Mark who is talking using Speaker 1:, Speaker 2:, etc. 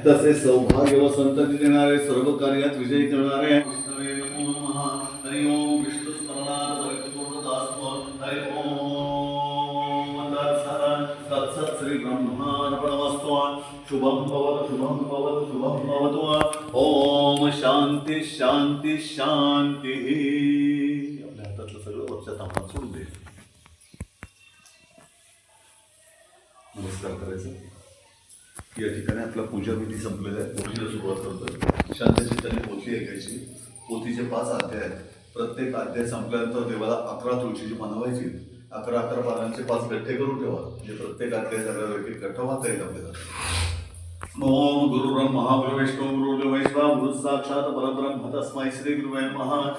Speaker 1: तसे सौभाग्य व संतती देणारे, सर्व कार्यात विजयी करणारे विष्णवे नमो नमः. हरि ओम. विष्णू स्मरणार्थ परिपूर्णतास्त्व. हरि ओम. तत्सत् श्री ब्रह्मार्पणमस्तु. शुभं भवतु शुभं भवतु शुभं भवतु. ओम शांती शांती शांती. आपल्या हातातलं सगळं वरच्या तांबा सोडून दे. नमस्कार करायचं. या ठिकाणी आपला पूजा विधी संपलेला आहे. पोथीला सुरुवात करतो. शांत चित्ताने पोथी ऐकायची. पोथीचे 5 अध्याय आहेत. प्रत्येक अध्याय संपल्यानंतर देवाला 11 तुळशीची पानं व्हायची. 11 पानांचे 5 गठ्ठे करून ठेवा, म्हणजे प्रत्येक अध्याय झाल्यावर एक एक गठ्ठा वाचता येईल आपल्याला. ओम गुरु ब्रह्मा गुरु विष्णू गुरु देव महेश्वर गुरु साक्षात परब्रह्म तस्मै श्री गुरुवे नमः.